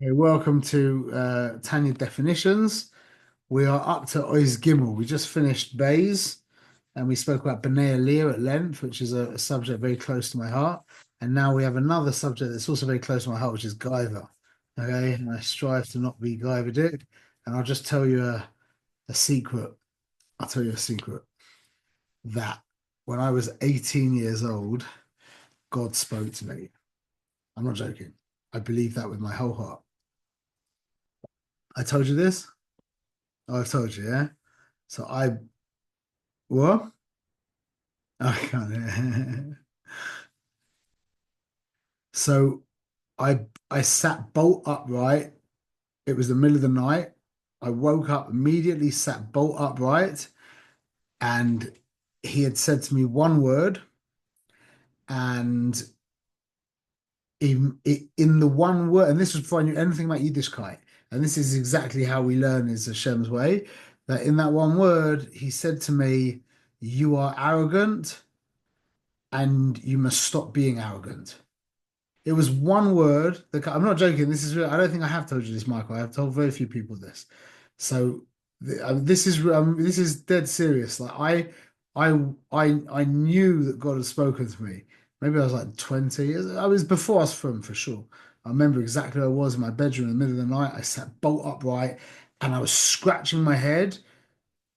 Hey, welcome to Tanya Definitions. We are up to Ois Gimel. We just finished Bays and we spoke about B'nai Aliyah at length, which is a subject very close to my heart. And now we have another subject that's also very close to my heart, which is Gaiva. Okay, and I strive to not be Gaiva Dick. And I'll just tell you a secret. I'll tell you a secret that when I was 18 years old, God spoke to me. I'm not joking. I believe that with my whole heart. I told you this? Oh, I've told you, yeah? So what? I can't. So I sat bolt upright. It was the middle of the night. I woke up immediately, sat bolt upright, and he had said to me one word, and in the one word, and this was before I knew anything about Yiddishkeit, and this is exactly how we learn is Hashem's way. That in that one word, he said to me, "You are arrogant, and you must stop being arrogant." It was one word. I'm not joking. This is real. I don't think I have told you this, Michael. I have told very few people this. So this is dead serious. Like I knew that God had spoken to me. Maybe I was like 20. I was before I was from for sure. I remember exactly where I was in my bedroom in the middle of the night. I sat bolt upright and I was scratching my head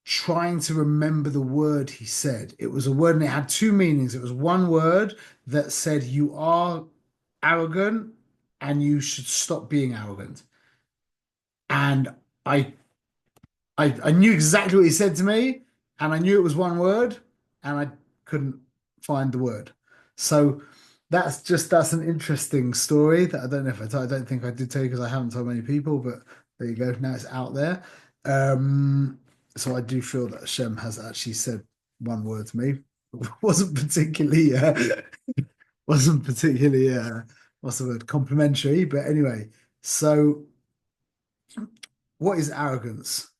trying to remember the word he said. It was a word and it had two meanings. It was one word that said, "You are arrogant and you should stop being arrogant." And I, I knew exactly what he said to me, and I knew it was one word, and I couldn't find the word. So that's an interesting story that I don't know if I don't think I did tell you because I haven't told many people, but there you go. Now it's out there. Um, so I do feel that Hashem has actually said one word to me. wasn't particularly wasn't particularly what's the word, complimentary, but anyway. So what is arrogance?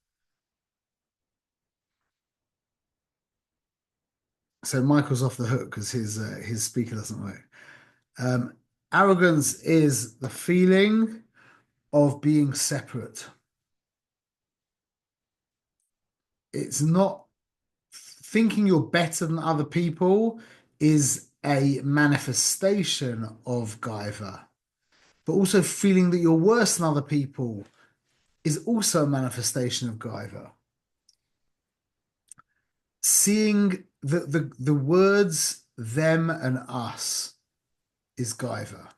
So Michael's off the hook because his speaker doesn't work. Um, Arrogance is the feeling of being separate. It's not thinking you're better than other people is a manifestation of Gaiva, but also feeling that you're worse than other people is also a manifestation of Gaiva. Seeing the words them and us is Gaiva.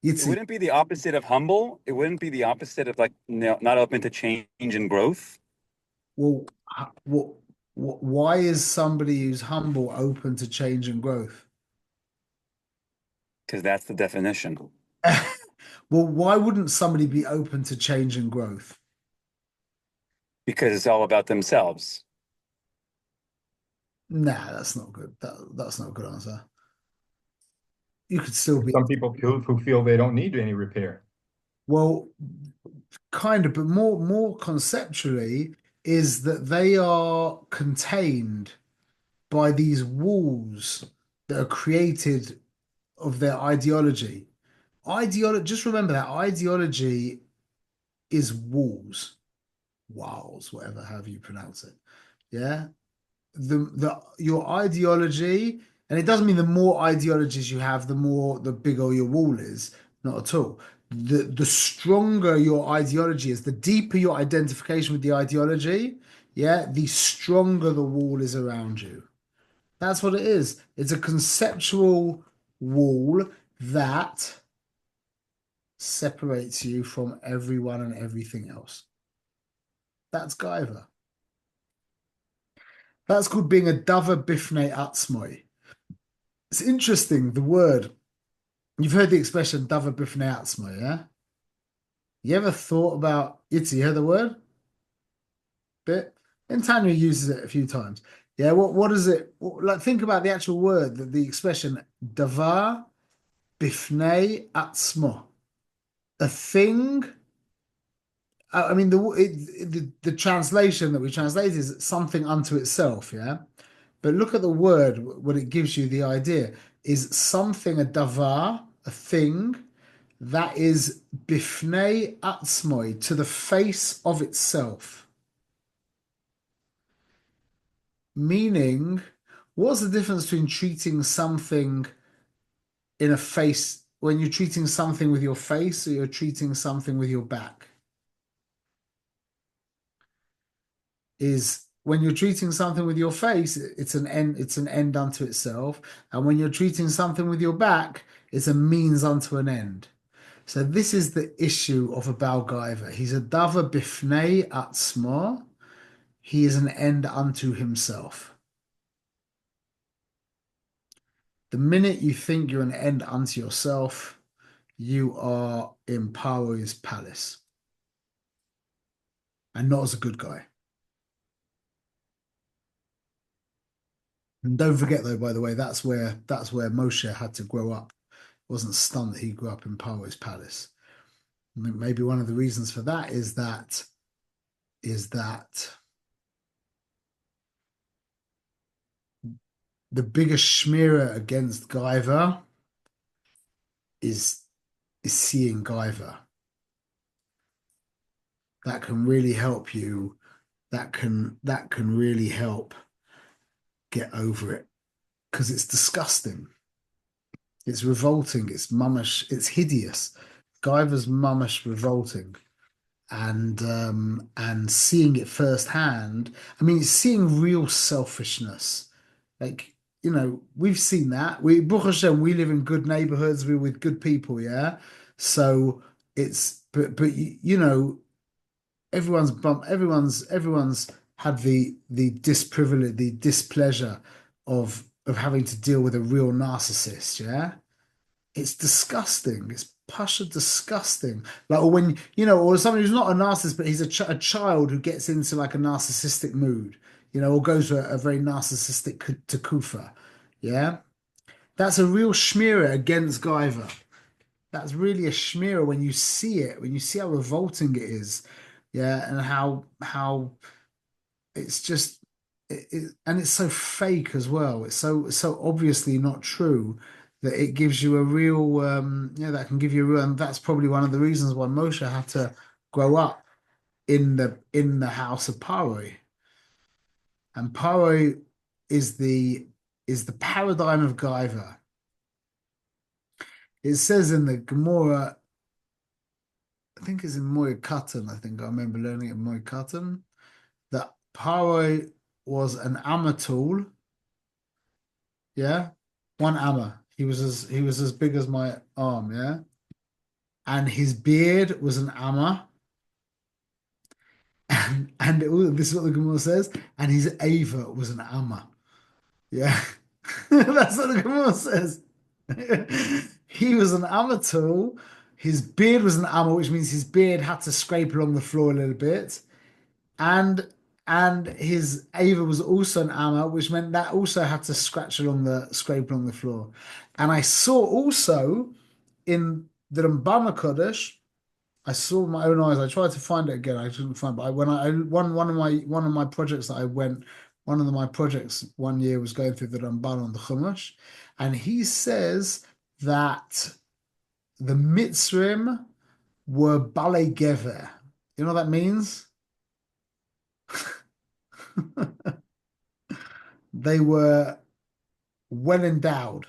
It Yitzi, wouldn't be the opposite of humble. It wouldn't be the opposite of like not open to change and growth well, why is somebody who's humble open to change and growth? because that's the definition. Well, why wouldn't somebody be open to change and growth? Because it's all about themselves. Nah, that's not good. That's not a good answer. You could still be, Some people who feel they don't need any repair. well, kind of, but more conceptually is that they are contained by these walls that are created of their ideology. Ideology, just remember that ideology is walls, whatever, however you pronounce it. Yeah. The your ideology, and it doesn't mean the more ideologies you have, the bigger your wall is. Not at all. The stronger your ideology is, the deeper your identification with the ideology, yeah, the stronger the wall is around you. That's what it is. It's a conceptual wall that separates you from everyone and everything else. That's Gaiva. That's called being a Dava Bifnei Atzmoi. It's interesting, the word. You've heard the expression Dava Bifnei Atzmoi, yeah? You ever thought about Itzi, you heard the word? Bit? And Tanya uses it a few times. Yeah, what is it? Like think about the actual word, the expression Davar Bifnei Atzmo. A thing. I mean, the translation that we translate is something unto itself, yeah? But look at the word, what it gives you the idea is something, a davar, a thing, That is bifnei atzmoi, to the face of itself. Meaning, what's the difference between treating something in a face when you're treating something with your face or you're treating something with your back? Is when you're treating something with your face, it's an end unto itself. And when you're treating something with your back, it's a means unto an end. So this is the issue of a Balgaiva. He's a dava bifnei atzma. He is an end unto himself. The minute you think you're an end unto yourself, you are in Paro's palace. And not as a good guy. And don't forget though, by the way, that's where Moshe had to grow up. It wasn't stunned that he grew up in Paro's palace. I mean, maybe one of the reasons for that is that the biggest shmira against Gaiva is seeing Gaiva. That can really help you. That can really help get over it because it's disgusting. It's revolting. It's mummish. It's hideous. Guyver's mummish revolting. And seeing it firsthand, I mean, seeing real selfishness. Like, we've seen that. Baruch Hashem, we live in good neighborhoods, we're with good people, yeah. So it's but everyone's had the disprivilege, the displeasure of having to deal with a real narcissist, yeah. It's disgusting. It's pasha disgusting. Like, or when, or somebody who's not a narcissist, but he's a child who gets into like a narcissistic mood, or goes to a very narcissistic takufa. Yeah. That's a real shmira against Gaiva. That's really a shmira when you see it, when you see how revolting it is. Yeah. And how it's just, and it's so fake as well. It's so obviously not true that it gives you a real, that can give you a real, and that's probably one of the reasons why Moshe had to grow up in the house of Paro. And Paro is the paradigm of Gaiva. It says in the Gemara, I think it's in Moy Katan, I think I remember learning it in Moy Katan, that Paro was an amatul, yeah, one amma. He was as big as my arm, yeah. And his beard was an amma. This is what the Gemara says, and his Ava was an amma. Yeah. That's what the Gemara says. He was an amatul. His beard was an amma, which means his beard had to scrape along the floor a little bit. And his Ava was also an amma, which meant that also had to scrape along the floor. And I saw also in the Rambam Kodesh, I saw with my own eyes. I tried to find it again. I couldn't find. But one of my projects that I went. One of my projects one year was going through the Ramban on the Chumash, and he says that the Mitzrim were Balei Gever. You know what that means? They were well endowed.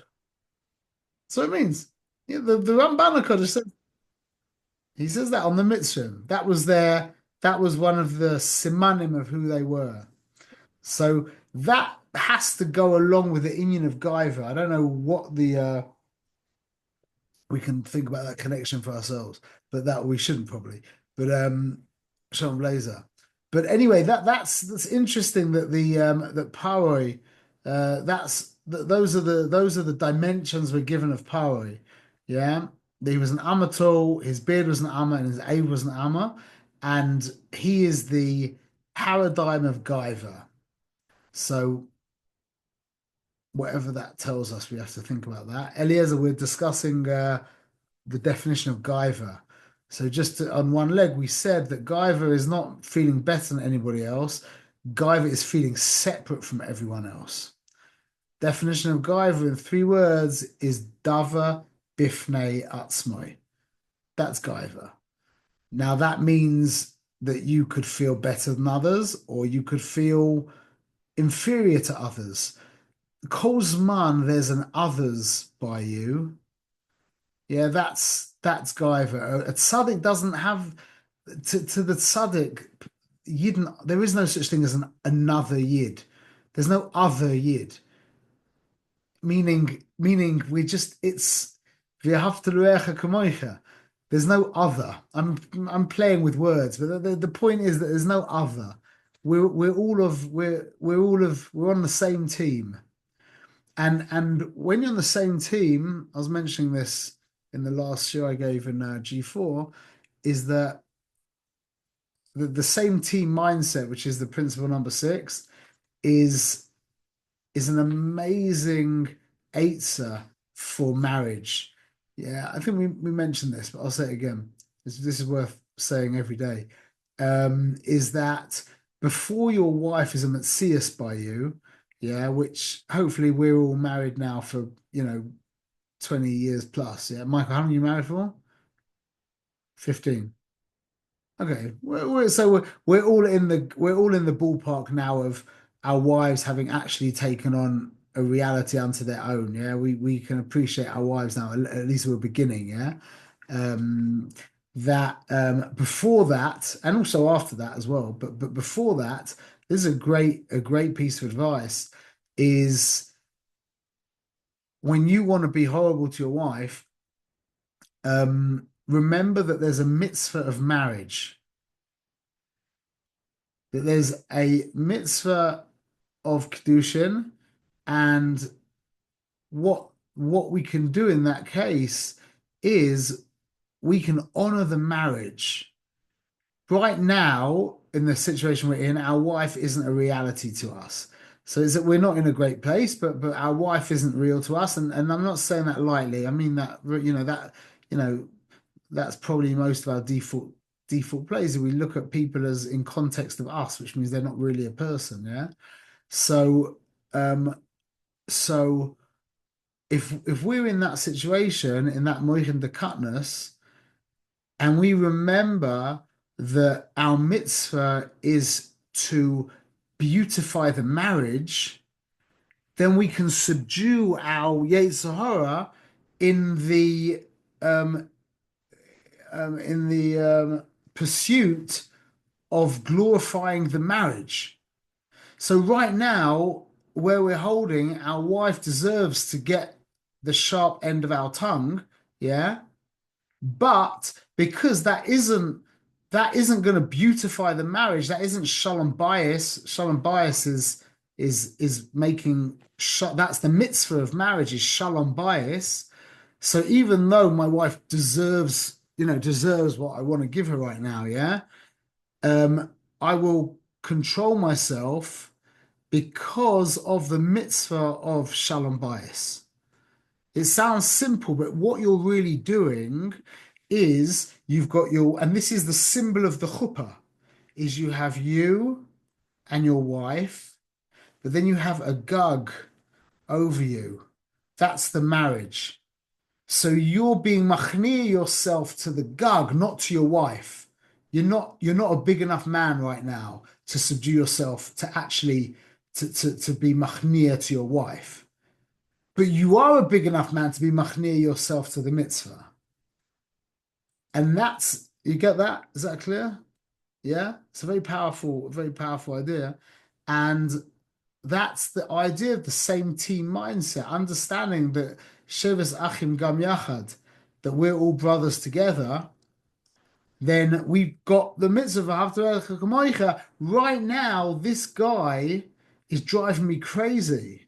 So it means, the Ramban Kodesh says, he says that on the Mitzrim. That was one of the simanim of who they were. So that has to go along with the Inyan of Gaiva. I don't know what we can think about that connection for ourselves, but that we shouldn't probably. But Shalom Blazer. But anyway, that's interesting that that Paroi, those are the dimensions we're given of Paroi. Yeah. He was an Amatul, his beard was an Amma, and his Abe was an Amma, and he is the paradigm of Gaiva. So whatever that tells us, we have to think about that. Eliezer, we're discussing the definition of Gaiva. So on one leg, we said that Gaiva is not feeling better than anybody else. Gaiva is feeling separate from everyone else. Definition of Gaiva in 3 words is Dava Bifnei Atzmai. That's gaiva. Now that means that you could feel better than others, or you could feel inferior to others. Kol zman, there's an others by you. Yeah, that's gaiva. A tzaddik doesn't have to the tzaddik. Yid, there is no such thing as another yid. There's no other yid. Meaning we just it's v'ahavta kamoicha. There's no other. I'm playing with words, but the point is that there's no other. We're on the same team. And when you're on the same team, I was mentioning this in the last show I gave in G4, is that the same team mindset, which is the principle number 6, is an amazing answer for marriage. Yeah, I think we mentioned this, but I'll say it again. This is worth saying every day. Is that before your wife is a metzias by you, yeah, which hopefully we're all married now for 20 years plus. Yeah, Michael, how many are you married for? 15. Okay, we're all in the ballpark now of our wives having actually taken on a reality unto their own. Yeah, we can appreciate our wives now. At least we're beginning. Yeah, that before that, and also after that as well. But before that, this is a great piece of advice. Is when you want to be horrible to your wife, remember that there's a mitzvah of marriage. That there's a mitzvah of kedushin, and what we can do in that case is we can honor the marriage. Right now, in the situation we're in, our wife isn't a reality to us. So it's that we're not in a great place, but our wife isn't real to us, and I'm not saying that lightly. I mean that that's probably most of our default place. We look at people as in context of us, which means they're not really a person. Yeah. So so if we're in that situation, in that moichin dekatnus, and we remember that our mitzvah is to beautify the marriage, then we can subdue our Yetzer Hara in the pursuit of glorifying the marriage. So right now, where we're holding, our wife deserves to get the sharp end of our tongue, yeah. But because that isn't going to beautify the marriage, that isn't shalom bias. Shalom bias is making that's the mitzvah of marriage, is shalom bias. So even though my wife deserves what I want to give her right now, yeah, I will control myself because of the mitzvah of shalom bias. It sounds simple, but what you're really doing is you've got and this is the symbol of the chuppah, is you have you and your wife, but then you have a gug over you. That's the marriage. So you're being machnia yourself to the gug, not to your wife. You're not a big enough man right now to subdue yourself to actually to be machnia to your wife. But you are a big enough man to be machnia yourself to the mitzvah. And you get that? Is that clear? Yeah? It's a very powerful idea. And that's the idea of the same team mindset, understanding that Shevas Achim Gam Yachad, that we're all brothers together. Then we've got the mitzvah of right now. This guy is driving me crazy.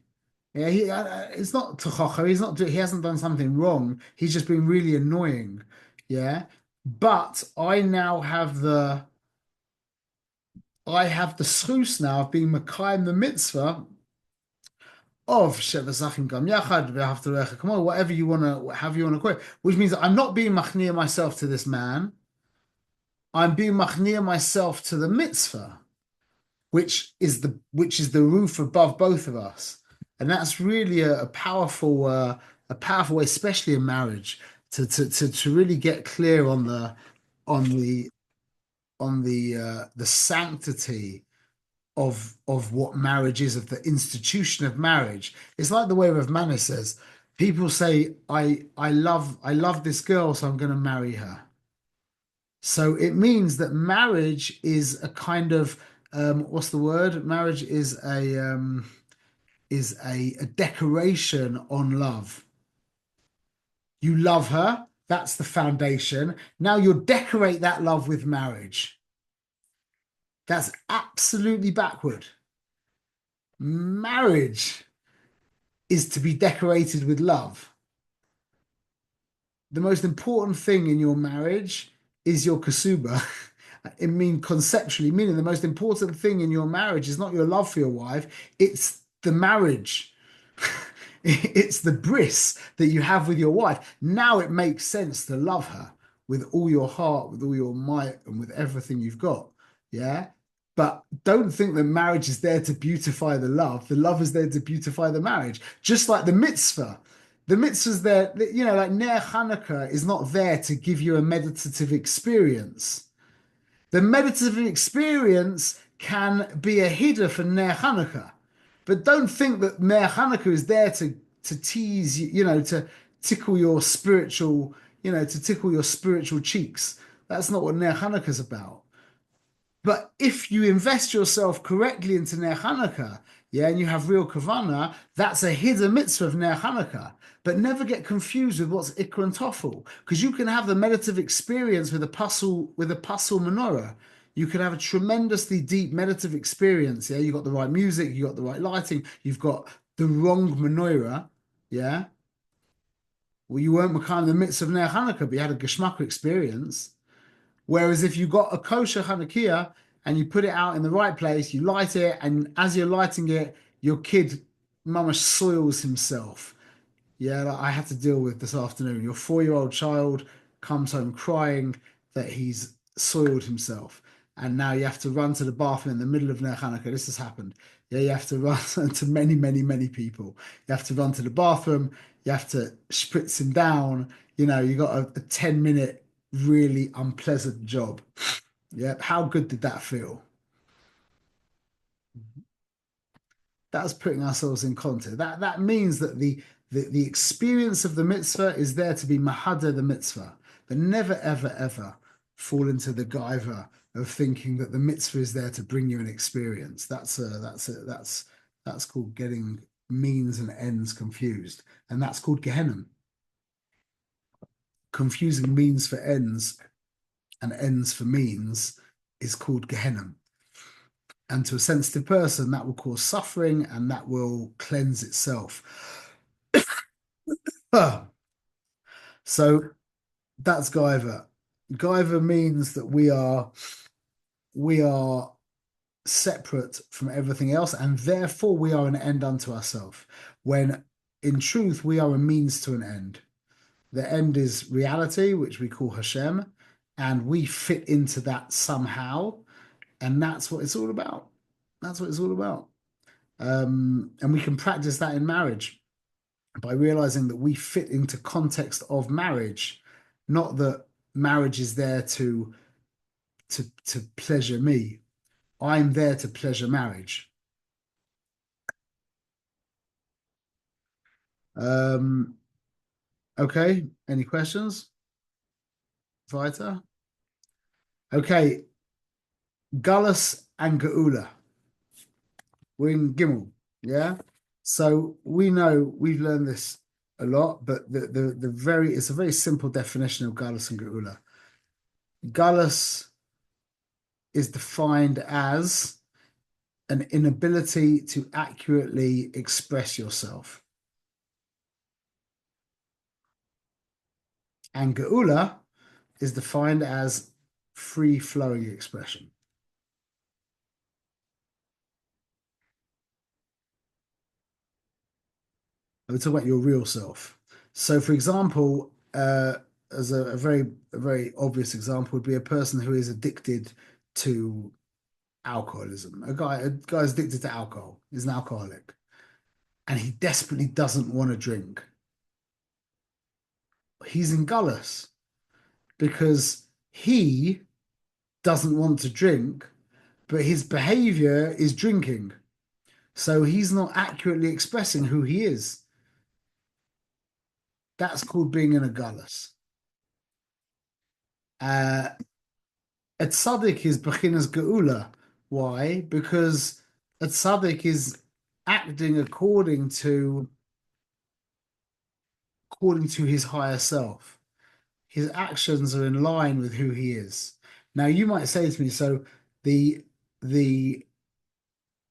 Yeah, it's not tochacha. He hasn't done something wrong. He's just been really annoying. Yeah, but I now have the schus now of being Mekayim the mitzvah of Shevasachim Gam Yachad, V'Havtarecha Kamo, whatever you want to quote, which means that I'm not being machnia myself to this man. I'm being machnia myself to the mitzvah, which is the roof above both of us, and that's really a powerful way, especially in marriage, to really get clear on on the the sanctity of what marriage is, of the institution of marriage. It's like the way Rav Mana says, people say, I love this girl, so I'm going to marry her. So it means that marriage is a kind of what's the word? Marriage is a decoration on love. You love her, that's the foundation. Now you'll decorate that love with marriage. That's absolutely backward. Marriage is to be decorated with love. The most important thing in your marriage is your kasuba. It means conceptually, meaning the most important thing in your marriage is not your love for your wife, it's the marriage. It's the bris that you have with your wife. Now it makes sense to love her with all your heart, with all your might, and with everything you've got. Yeah. But don't think that marriage is there to beautify the love. The love is there to beautify the marriage. Just like the mitzvah. The mitzvah's there, you know, like Ner Hanukkah is not there to give you a meditative experience. The meditative experience can be a hiddur for Ner Hanukkah. But don't think that Ner Hanukkah is there to tease you, you know, to tickle your spiritual, you know, to tickle your spiritual cheeks. That's not what Ner Hanukkah is about. But if you invest yourself correctly into Ner Hanukkah, yeah, and you have real kavanah, that's a hidden mitzvah of Ner Hanukkah. But never get confused with what's Ikra and Tofel, because you can have the meditative experience with a puzzle menorah. You can have a tremendously deep meditative experience. Yeah, you got the right music, you got the right lighting, you've got the wrong menorah. Yeah, well, you weren't kind of the mitzvah of Ner Hanukkah, but you had a geschmack experience. Whereas if you got a kosher Hanukkah and you put it out in the right place, you light it, and as you're lighting it, your kid mama soils himself. Yeah, like I had to deal with this afternoon. Your 4-year-old child comes home crying that he's soiled himself. And now you have to run to the bathroom in the middle of Ner Hanukkah. This has happened. Yeah, you have to run to many, many, many people. You have to run to the bathroom. You have to spritz him down. You know, you got a 10-minute, really unpleasant job. Yeah, how good did that feel? That's putting ourselves in context. That means that the experience of the mitzvah is there to be mahada the mitzvah, but never ever ever fall into the gaiva of thinking that the mitzvah is there to bring you an experience. That's called getting means and ends confused, and that's called Gehenna. Confusing means for ends and ends for means is called Gehenna. And to a sensitive person, that will cause suffering and that will cleanse itself. So that's Gaiva. Gaiva means that we are separate from everything else, and therefore we are an end unto ourselves. When in truth we are a means to an end. The end is reality, which we call Hashem, and we fit into that somehow, and that's what it's all about. That's what it's all about. And we can practice that in marriage by realizing that we fit into context of marriage, not that marriage is there to pleasure me. I'm there to pleasure marriage. Okay, any questions? Weiter? Okay, Gullus and Geula. We're in Gimmel, yeah? So we know we've learned this a lot, but it's a very simple definition of Gullus and Geula. Gullus is defined as an inability to accurately express yourself. And Geula is defined as free-flowing expression. We're talking about your real self. So, for example, as a very obvious example would be a person who is addicted to alcoholism. A guy's addicted to alcohol, is an alcoholic, and he desperately doesn't want to drink. he's in Gullus because he doesn't want to drink, but his behavior is drinking. So he's not accurately expressing who he is. That's called being in a Gullus. Uh, a tzaddik is bechinas geula. Why? Because a tzaddik is acting according to his higher self. His actions are in line with who he is. Now you might say to me, so the the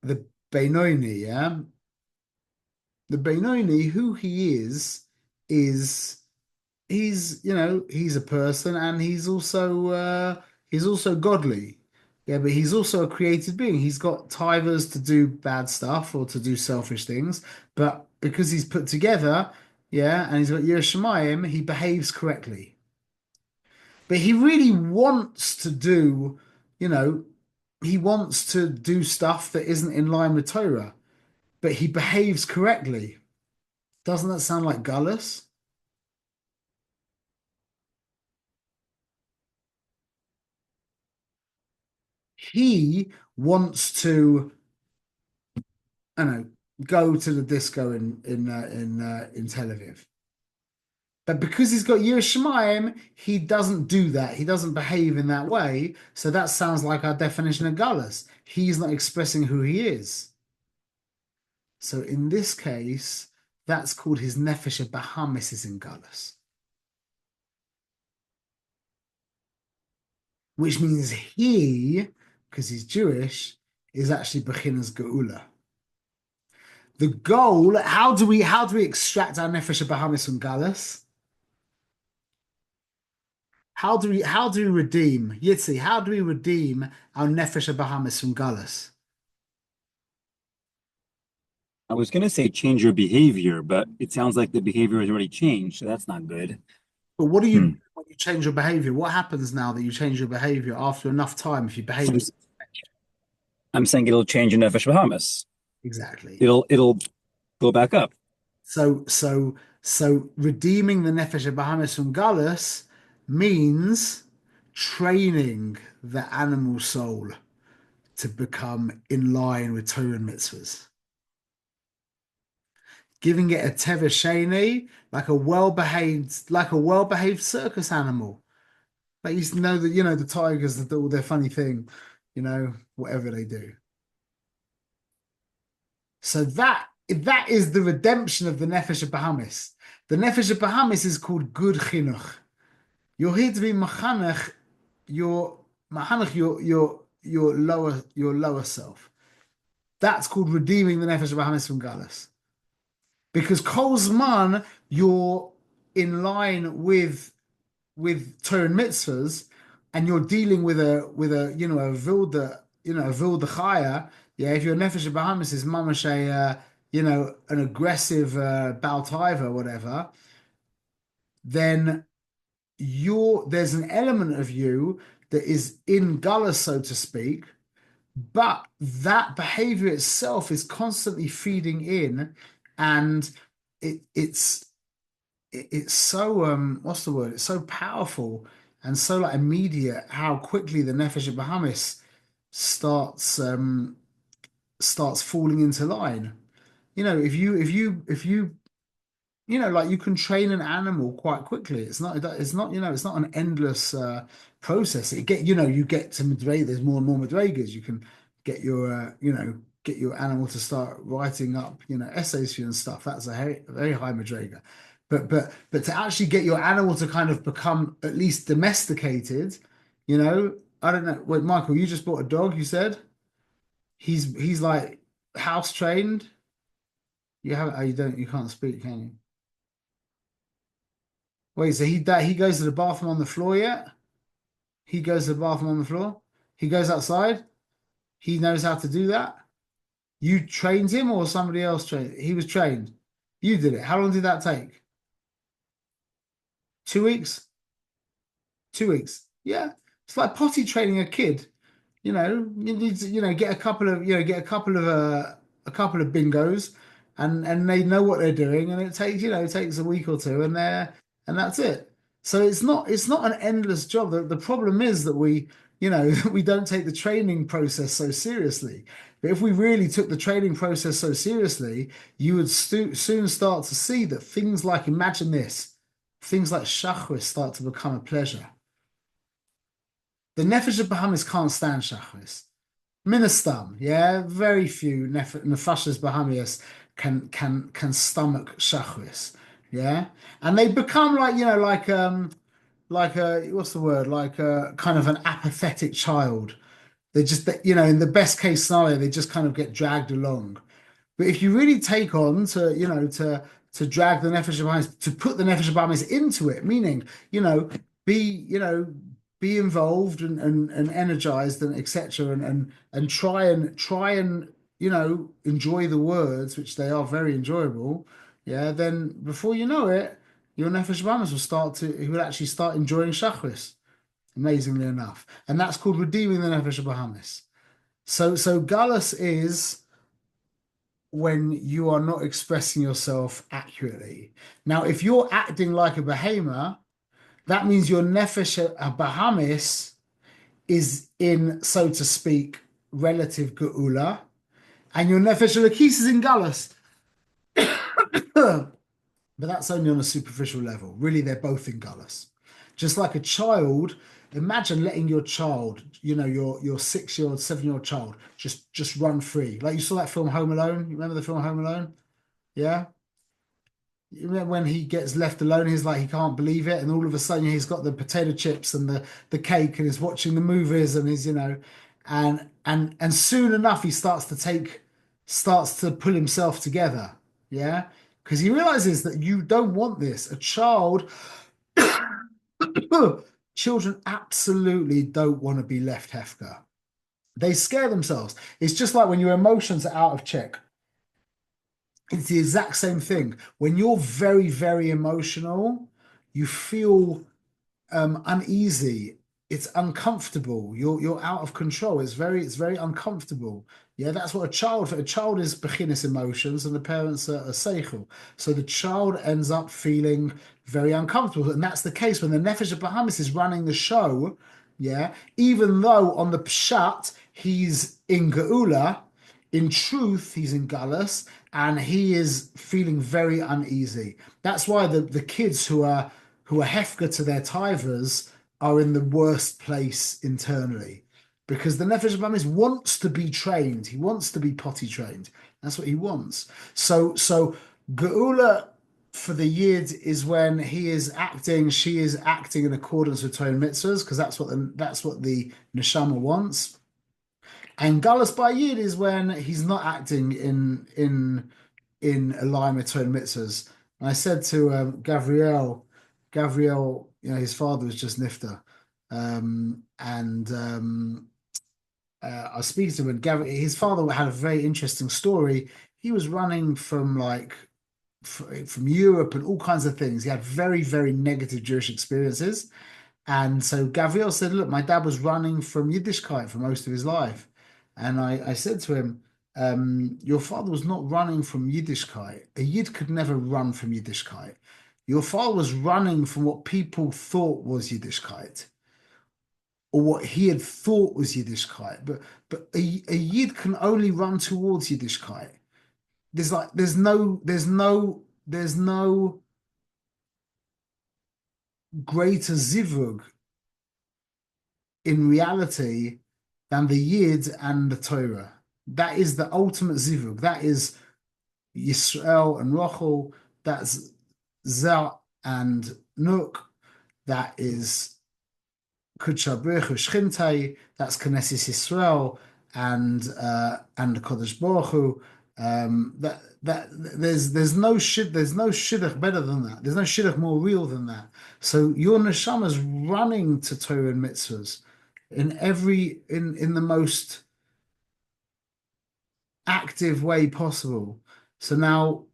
the Benoni, yeah, the Benoni, who he is he's a person and he's also godly. Yeah, but he's also a created being. He's got tivers to do bad stuff or to do selfish things, but because he's put together, yeah, and he's got Yiras Shamayim, he behaves correctly. But he really wants to do, you know, he wants to do stuff that isn't in line with Torah, but he behaves correctly. Doesn't that sound like Gullus? He wants to, I don't know, go to the disco in Tel Aviv. But because he's got Yiras Shamayim, he doesn't do that. He doesn't behave in that way. So that sounds like our definition of Gullus. He's not expressing who he is. So in this case, that's called his Nefesh Bahamis is in Gullus, which means he, because he's Jewish, is actually Bechinas Geula. The goal, how do we extract our Nefesh Bahamis from Gullus? How do we redeem Yitzi? How do we redeem our Nefesh Bahamis from Gullus? I was gonna say change your behavior, but it sounds like the behavior has already changed, so that's not good. But what do you Hmm. do when you change your behavior? What happens now that you change your behavior after enough time if you I'm, behave s- I'm saying it'll change your nefesh bahamis. exactly? It'll go back up. So redeeming the Nefesh Bahamis from Gullus means training the animal soul to become in line with Torah and mitzvahs. Giving it a teva sheni, like a well-behaved circus animal. Like you know the tigers that do all their funny thing, whatever they do. So that is the redemption of the Nefesh Bahamis. The Nefesh Bahamis is called good chinuch. You're here to be machanech, your lower self. That's called redeeming the Nefesh Bahamis from Galus. Because Kol Zman, you're in line with Torah and mitzvahs, and you're dealing with a a vilda chaya. Yeah, if your nefesh Bahamas is mamash an aggressive Baal Taiva or whatever, then there's an element of you that is in gullus, so to speak, but that behavior itself is constantly feeding in, and it's it's so what's the word? It's so powerful and so like immediate how quickly the Nefesh Bahamis starts starts falling into line. If you like you can train an animal quite quickly. It's not an endless process. You get to Madrid, there's more and more Madrigas. You can get your animal to start writing up, essays for you and stuff. That's a very high Madriga. But to actually get your animal to kind of become at least domesticated, I don't know. Wait, Michael, you just bought a dog, you said? He's like house trained. You can't speak, can you? Wait, so he goes to the bathroom on the floor yet? He goes to the bathroom on the floor? He goes outside? He knows how to do that? You trained him or somebody else trained? He was trained. You did it. How long did that take? 2 weeks? 2 weeks. Yeah. It's like potty training a kid. You need to, get a couple of, bingos and they know what they're doing and it takes a week or two and they're and that's it. So it's not an endless job. The problem is that we don't take the training process so seriously. But if we really took the training process so seriously, you would soon start to see that things like, imagine this, things like shachris start to become a pleasure. The Nefesh of Bahamis can't stand shachris. Ministam, yeah, very few nefashas Bahamias can stomach shachris, yeah, and they become like like a what's the word, like a kind of an apathetic child. They just in the best case scenario they just kind of get dragged along. But if you really take on to drag the Nefesh Habahamis, to put the Nefesh Habahamis into it, meaning, be, be involved and energized and etc. And try and enjoy the words, which they are very enjoyable. Yeah, then before you know it, your Nefesh Habahamis he will actually start enjoying Shachris, amazingly enough. And that's called redeeming the Nefesh Habahamis. So Gullus is when you are not expressing yourself accurately. Now, if you're acting like a behemoth, that means your nefesh bahamis is in, so to speak, relative geula, and your nefesh lakis is in galus. But that's only on a superficial level. Really, they're both in galus. Just like a child, imagine letting your child, your 6-year-old, 7-year-old child, just run free. Like you saw that film Home Alone. You remember the film Home Alone? Yeah. You remember when he gets left alone, he's like he can't believe it, and all of a sudden he's got the potato chips and the cake, and he's watching the movies, and and soon enough he starts to pull himself together, yeah, because he realizes that you don't want this. A child, children absolutely don't want to be left hefker. They scare themselves. It's just like when your emotions are out of check. It's the exact same thing. When you're very, very emotional, you feel uneasy. It's uncomfortable. You're out of control. It's very uncomfortable. Yeah, that's what a child is beginnis emotions, and the parents are seichel. So the child ends up feeling very uncomfortable, and that's the case when the Nefesh of Bahamis is running the show. Yeah, even though on the pshat he's in Geula, in truth he's in Galus, and he is feeling very uneasy. That's why the kids who are hefker to their tivers are in the worst place internally, because the Nefesh Habahamis wants to be trained. He wants to be potty trained. That's what he wants. So Geula for the Yid is when she is acting in accordance with Torah and mitzvahs, because that's what the neshama wants. And Galus by Yid is when he's not acting in alignment with Torah and mitzvahs. And I said to Gabriel, his father was just nifta, and I was speaking to him, and his father had a very interesting story. He was running from from Europe and all kinds of things. He had very, very negative Jewish experiences. And so Gabriel said, look, my dad was running from Yiddishkeit for most of his life. And I said to him, your father was not running from Yiddishkeit. A Yid could never run from Yiddishkeit. Your father was running from what people thought was Yiddishkeit, or what he had thought was Yiddishkeit. But a Yid can only run towards Yiddishkeit. There's no greater zivug in reality than the Yid and the Torah. That is the ultimate zivug. That is Yisrael and Rochel. That's Zah and Nuk. That is Kudsha Baruch Hu Shchintei. That's Knesset Yisrael and the Kodesh Baruch Hu. That there's no shidduch better than that. There's no shidduch more real than that. So your neshama is running to Torah and mitzvahs in the most active way possible. So now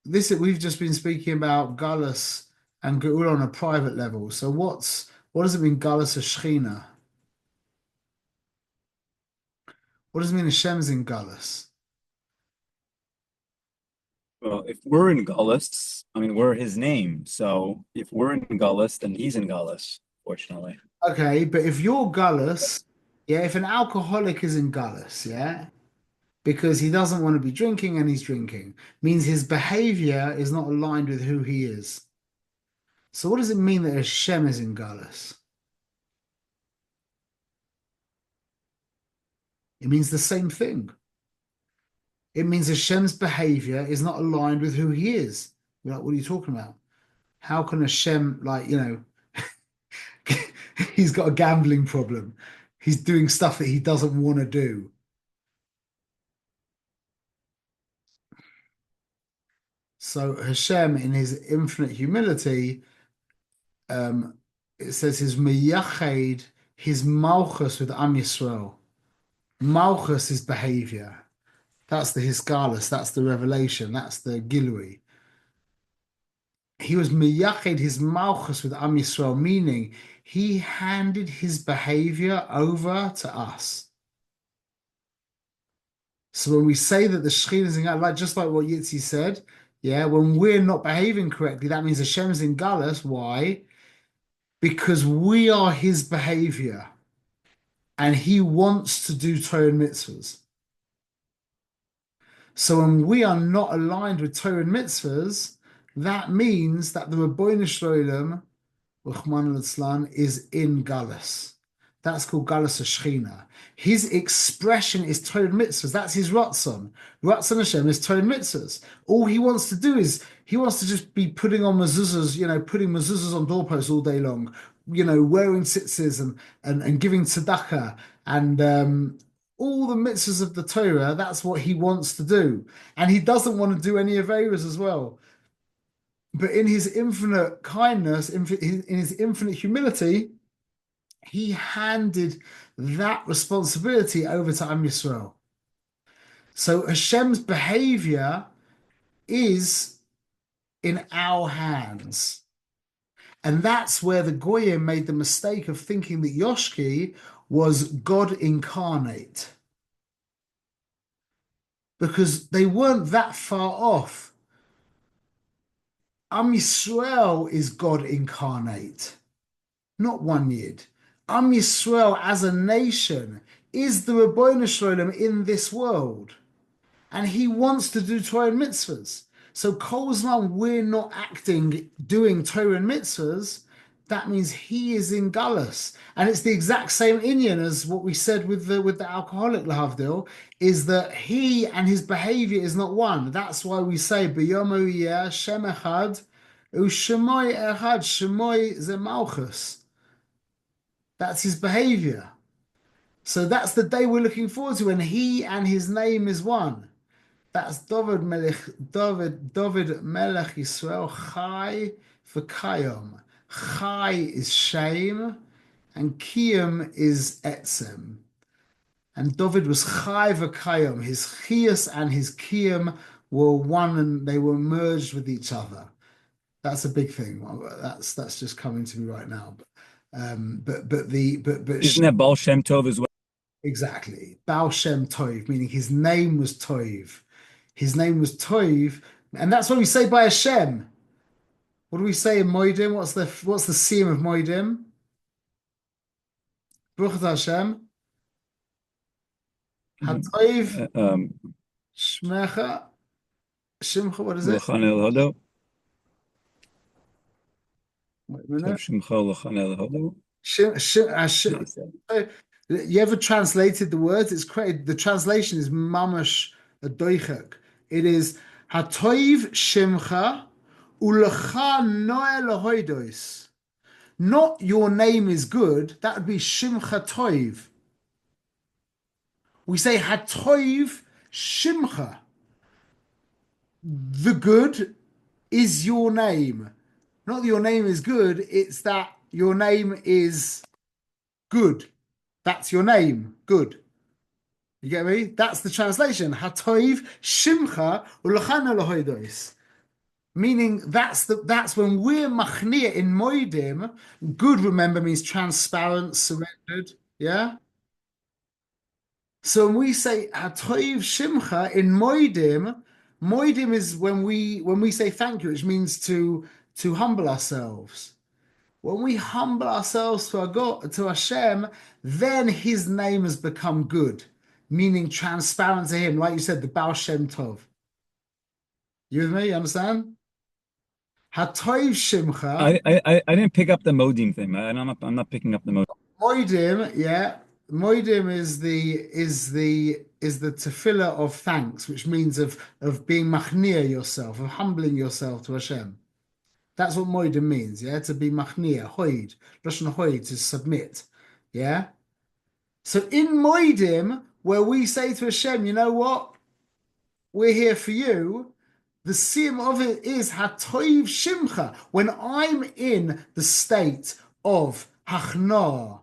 we've just been speaking about Galus and Geula on a private level. So what does it mean, Galus of Shechina? What does it mean Hashem's in Galus? Well, if we're in Gullus, I mean, we're his name. So if we're in Gullus, then he's in Gullus, fortunately. Okay, but if you're gullus, yeah, if an alcoholic is in gullus, yeah, because he doesn't want to be drinking and he's drinking, means his behavior is not aligned with who he is. So what does it mean that Hashem is in gullus? It means the same thing. It means Hashem's behavior is not aligned with who he is. You're like, what are you talking about? How can Hashem, like, he's got a gambling problem. He's doing stuff that he doesn't want to do. So Hashem, in his infinite humility, it says his miyached, his malchus with Am Yisrael. Malchus is behavior. That's the hisgalus. That's the revelation. That's the gilui. He was miyached his malchus with Am Yisrael, meaning he handed his behavior over to us. So when we say that the Shekhinah is in Galus, like just like what Yitzi said, yeah, when we're not behaving correctly, that means Hashem's in Galus. Why? Because we are his behavior and he wants to do Torah and mitzvahs. So when we are not aligned with Torah and mitzvahs, that means that the Ribbono Shel Olam, Rahman al is in Galus. That's called Galus Shechina. His expression is Torah and mitzvahs. That's his Ratzon. Ratzon Hashem is Torah and mitzvahs. All he wants to do is he wants to just be putting on mezuzahs, putting mezuzahs on doorposts all day long, wearing tzitzis and giving tzedakah and all the mitzvahs of the Torah. That's what he wants to do, and he doesn't want to do any averas as well. But in his infinite kindness, in his infinite humility, he handed that responsibility over to Am Yisrael. So Hashem's behavior is in our hands. And that's where the Goyim made the mistake of thinking that Yoshki was God incarnate. Because they weren't that far off. Am Yisrael is God incarnate, not one Yid. Am Yisrael as a nation is the Ribbono Shel Olam in this world. And he wants to do Torah and mitzvahs. So kol zman we're not doing Torah and mitzvahs, that means he is in Galus. And it's the exact same inyan as what we said with the alcoholic lahavdil, is that he and his behavior is not one. That's why we say B'yomo yeh Shem echad u'shemoi echad, shemoi ze malchus. That's his behavior. So that's the day we're looking forward to when he and his name is one. That's David Melech Yisrael Chai v'Kayom. Chai is shame, and Kiyum is Etzem. And David was Chai v'Kayom. His Chiyus and his Kiyum were one, and they were merged with each other. That's a big thing. That's just coming to me right now. But Isn't that Baal Shem Tov as well? exactly. Baal Shem Tov, meaning his name was Tov. His name was Tov, and that's what we say by Hashem. What do we say in Moedim? What's the siyum of Moedim? Baruch Atah Hashem. Hatov Shmecha Shimcha. What is it? Wait a minute. You ever translated the words? It's great. The translation is mamash a doichek. It is hatoiv shimcha ulecha noe lehoidos. Not your name is good. That would be shimcha toiv. We say hatoiv shimcha. The good is your name. Not that your name is good. It's that your name is good. That's your name. Good. You get me? That's the translation. Hatoiv shimcha ulachana lahoidos. Meaning that's when we're machnia in moedim. Good, remember, means transparent, surrendered. Yeah. So when we say hatoiv shimcha in moedim, Moidim is when we say thank you, which means to humble ourselves. When we humble ourselves to our God, to Hashem, then His name has become good, meaning transparent to Him. Like you said, the Baal Shem Tov. You with me? You understand? Hatoiv Shimcha. I didn't pick up the modim thing. I'm not picking up the modim. Moidim, yeah. Moidim is the tefillah of thanks, which means of being machnia yourself, of humbling yourself to Hashem. That's what moidim means, yeah, to be machnia, hoid, lashon hoid, to submit, yeah. So in moidim, where we say to Hashem, you know what, we're here for you. The sim of it is hatoiv shimcha. When I'm in the state of hachna,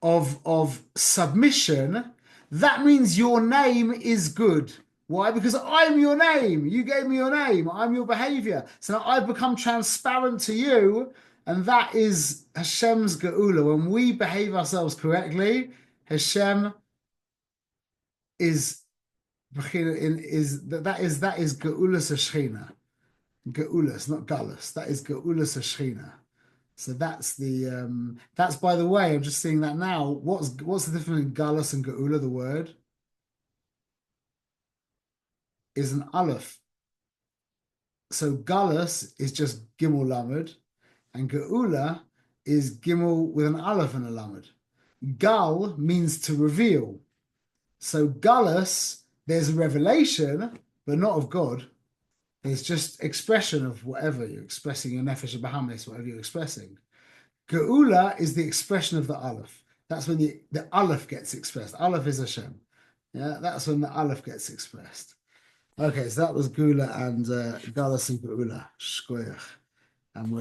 of submission, that means your name is good. Why? Because I'm your name. You gave me your name. I'm your behavior. So now I've become transparent to you, and that is Hashem's geula. When we behave ourselves correctly, Hashem is that is geulas Shechina. Geulas, not galus. That is geulas Shechina. So that's by the way, I'm just seeing that now. What's the difference between galus and geula? The word is an aleph. So galus is just gimel lamed, and geula is gimel with an aleph and a lamed. Gal means to reveal. So galus, there's a revelation, but not of God. It's just expression of whatever you're expressing, your nefesh Bahamis, whatever you're expressing. Geula is the expression of the aleph. That's when the aleph gets expressed. Aleph is Hashem. Yeah, that's when the aleph gets expressed. Okay, so that was Geula and Galus and Geula. Shkoyach. And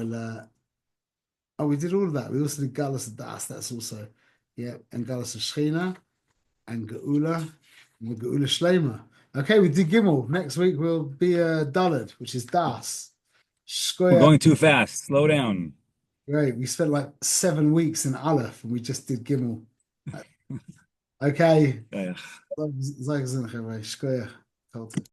we did all of that. We also did Galus and Das. That's also, yeah, and Galus and Shechina and Geula and the Geula Shlema. Okay, we did Gimmel. Next week will be Daled, which is Das. We're going too fast. Slow down. Great. We spent like 7 weeks in Aleph and we just did Gimmel. Okay.